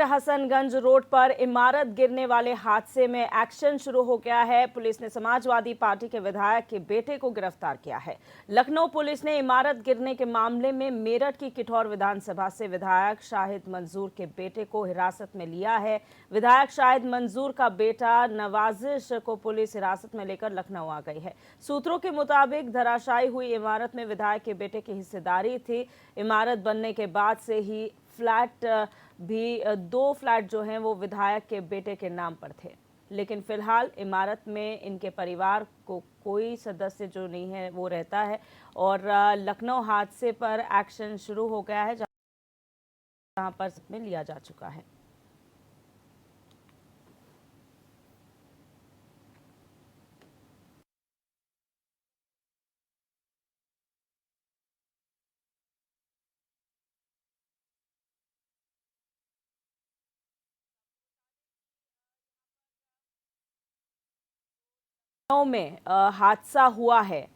Hasanganj road पर इमारत गिरने वाले हादसे में एक्शन शुरू हो गया है। पुलिस ने समाजवादी पार्टी के विधायक के बेटे को गिरफ्तार किया है। लखनऊ पुलिस ने इमारत गिरने के मामले में मेरठ की किठौर विधानसभा से विधायक शाहिद मंजूर के बेटे को हिरासत में लिया है। विधायक शाहिद मंजूर का बेटा नवाजिश को पुलिस हिरासत में लेकर लखनऊ आ गई है। सूत्रों के मुताबिक धराशायी हुई इमारत में विधायक के बेटे की हिस्सेदारी थी। इमारत बनने के बाद से ही फ्लैट भी 2 फ्लैट जो हैं वो विधायक के बेटे के नाम पर थे, लेकिन फिलहाल इमारत में इनके परिवार को कोई सदस्य जो नहीं है वो रहता है। और लखनऊ हादसे पर एक्शन शुरू हो गया है, जहां पर में लिया जा चुका है। लखनऊ में हादसा हुआ है,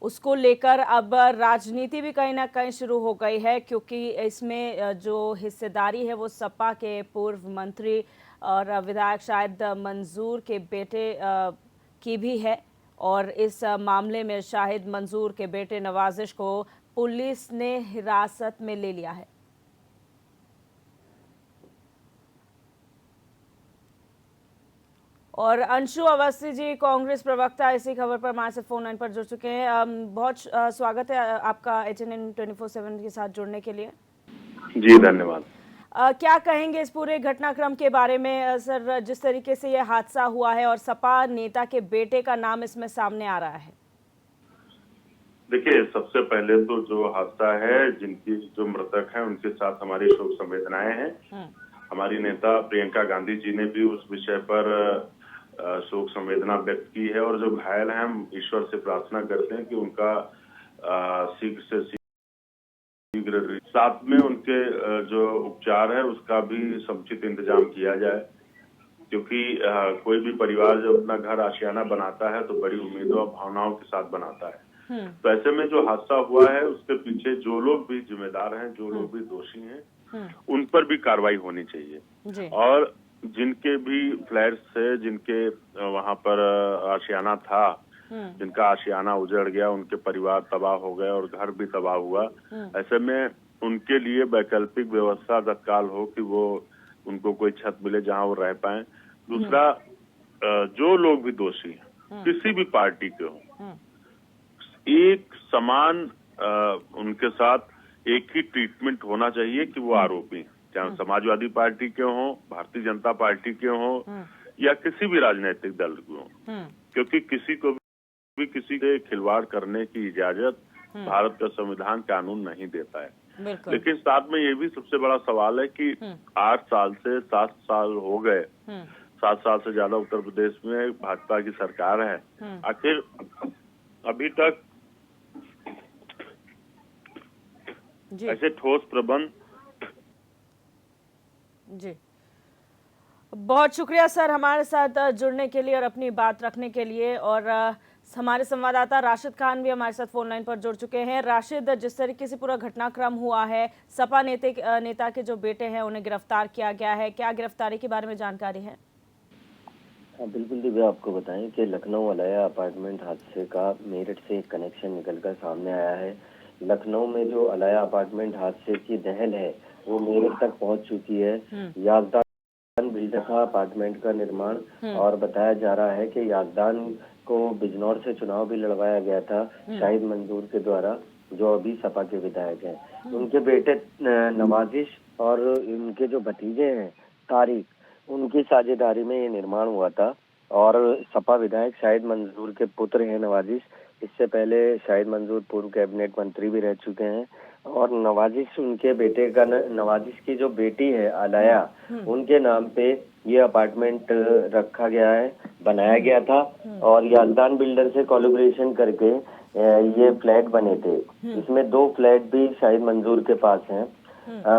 उसको लेकर अब राजनीति भी कहीं ना कहीं शुरू हो गई है, क्योंकि इसमें जो हिस्सेदारी है वो सपा के पूर्व मंत्री और विधायक शाहिद मंजूर के बेटे की भी है। और इस मामले में शाहिद मंजूर के बेटे नवाजिश को पुलिस ने हिरासत में ले लिया है। और अंशु अवस्थी जी, कांग्रेस प्रवक्ता, इसी खबर पर हमारे से फोन लाइन पर जुड़ चुके हैं। बहुत स्वागत है आपका HNN 24/7 के साथ जुड़ने के लिए। जी धन्यवाद। क्या कहेंगे इस पूरे घटनाक्रम के बारे में सर, जिस तरीके से यह हादसा हुआ है और सपा नेता के बेटे का नाम इसमें सामने आ रहा है? देखिए, सबसे पहले तो जो हादसा है, जिनकी जो मृतक हैं उनके साथ हमारी शोक संवेदनाएं हैं। हमारी नेता प्रियंका गांधी जी ने भी उस विषय पर शोक संवेदना व्यक्त की है, और जो घायल हैं हम ईश्वर से प्रार्थना करते हैं कि उनका शीघ्र से शीघ्र, साथ में उनके जो उपचार है उसका भी समुचित इंतजाम किया जाए, क्योंकि कोई भी परिवार जब अपना घर आशियाना बनाता है तो बड़ी उम्मीदों और भावनाओं के साथ बनाता है। तो ऐसे में जो हादसा हुआ है उसके पीछे जो लोग भी जिम्मेदार हैं, जो लोग भी दोषी हैं, उन पर भी कार्रवाई होनी चाहिए। और जिनके भी फ्लैट्स थे, जिनके वहां पर आशियाना था, जिनका आशियाना उजड़ गया, उनके परिवार तबाह हो गए और घर भी तबाह हुआ, ऐसे में उनके लिए वैकल्पिक व्यवस्था तत्काल हो कि वो उनको कोई छत मिले जहां वो रह पाए। दूसरा, जो लोग भी दोषी हैं, किसी भी पार्टी के हों, एक समान उनके साथ एक ही ट्रीटमेंट होना चाहिए कि वो आरोपी, चाहे समाजवादी पार्टी के हों, भारतीय जनता पार्टी के हों या किसी भी राजनीतिक दल के हों, क्योंकि किसी को भी किसी से खिलवाड़ करने की इजाजत भारत का संविधान कानून नहीं देता है। लेकिन साथ में ये भी सबसे बड़ा सवाल है कि 8 साल से 7 साल हो गए, 7 साल से ज्यादा उत्तर प्रदेश में भाजपा की सरकार है, आखिर अभी तक ऐसे ठोस प्रबंध। जी, बहुत शुक्रिया सर हमारे साथ जुड़ने के लिए और अपनी बात रखने के लिए। और हमारे संवाददाता राशिद खान भी हमारे साथ फोन लाइन पर जुड़ चुके हैं। राशिद, जिस तरीके से पूरा घटनाक्रम हुआ है, सपा नेता के जो बेटे हैं उन्हें गिरफ्तार किया गया है, क्या गिरफ्तारी के बारे में जानकारी है? हाँ बिल्कुल दिव्या, आपको बताएं कि लखनऊ अलाया अपार्टमेंट हादसे का मेरठ से एक कनेक्शन निकलकर सामने आया है। लखनऊ में जो अलाया अपार्टमेंट हादसे की दहल है वो मेरठ तक पहुंच चुकी है। यागदान बिल्डर का अपार्टमेंट का निर्माण, और बताया जा रहा है कि यागदान को बिजनौर से चुनाव भी लड़वाया गया था शाहिद मंजूर के द्वारा, जो अभी सपा के विधायक हैं। उनके बेटे नवाजिश और उनके जो भतीजे हैं तारिक, उनकी साझेदारी में ये निर्माण हुआ था। और सपा विधायक शाहिद मंजूर के पुत्र हैं नवाजिश। इससे पहले शाहिद मंजूर पूर्व कैबिनेट मंत्री भी रह चुके हैं। और नवाजिश उनके बेटे का, नवाजिश की जो बेटी है अलाया, उनके नाम पे ये अपार्टमेंट रखा गया है, बनाया गया था। और यागदान बिल्डर से कोलैबोरेशन करके ये फ्लैट बने थे। इसमें 2 फ्लैट भी शाहिद मंजूर के पास हैं।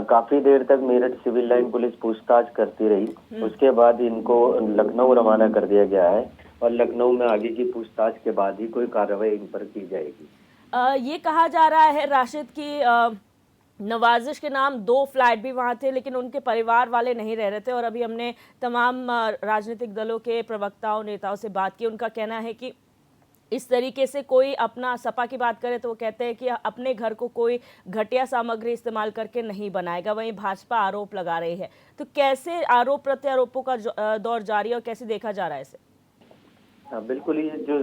काफी देर तक मेरठ सिविल लाइन पुलिस पूछताछ करती रही। उसके बाद इनको लखनऊ रवाना कर दिया गया है, और लखनऊ में आगे की पूछताछ के बाद ही कोई कार्रवाई इन पर की जाएगी। ये कहा जा रहा है राशिद की नवाजिश के नाम 2 फ्लैट भी वहाँ थे, लेकिन उनके परिवार वाले नहीं रह रहे थे। और अभी हमने तमाम राजनीतिक दलों के प्रवक्ताओं नेताओं से बात की। उनका कहना है कि इस तरीके से कोई अपना, सपा की बात करे तो वो कहते हैं कि अपने घर को कोई घटिया सामग्री इस्तेमाल करके नहीं बनाएगा। वहीं भाजपा आरोप लगा रही है। तो कैसे आरोप प्रत्यारोपों का दौर जारी है और कैसे देखा जा रहा है इसे? हाँ, बिल्कुल। ये जो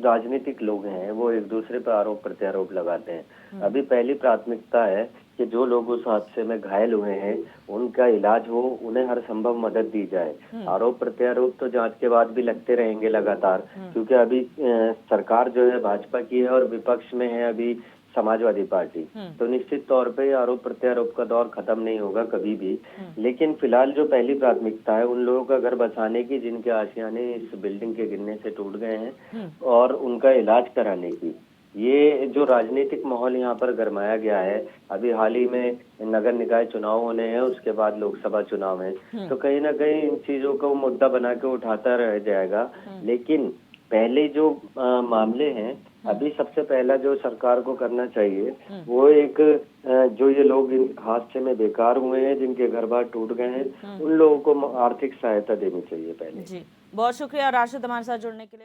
राजनीतिक लोग हैं वो एक दूसरे पर आरोप प्रत्यारोप लगाते हैं। अभी पहली प्राथमिकता है कि जो लोग उस हादसे में घायल हुए हैं उनका इलाज हो, उन्हें हर संभव मदद दी जाए। आरोप प्रत्यारोप तो जांच के बाद भी लगते रहेंगे लगातार, क्योंकि अभी सरकार जो है भाजपा की है और विपक्ष में है अभी समाजवादी पार्टी। तो निश्चित तौर पे आरोप प्रत्यारोप का दौर खत्म नहीं होगा कभी भी। लेकिन फिलहाल जो पहली प्राथमिकता है उन लोगों का घर बसाने की जिनके आशियाने इस बिल्डिंग के गिरने से टूट गए हैं और उनका इलाज कराने की। ये जो राजनीतिक माहौल यहाँ पर गरमाया गया है, अभी हाल ही में नगर निकाय चुनाव होने हैं, उसके बाद लोकसभा चुनाव है, तो कहीं ना कहीं इन चीजों को मुद्दा बना के उठाता रह जाएगा। लेकिन पहले जो मामले हैं, अभी सबसे पहला जो सरकार को करना चाहिए वो एक जो ये लोग हादसे में बेकार हुए हैं, जिनके घर बार टूट गए हैं, उन लोगों को आर्थिक सहायता देनी चाहिए पहले। जी, बहुत शुक्रिया राशिद हमारे साथ जुड़ने के लिए।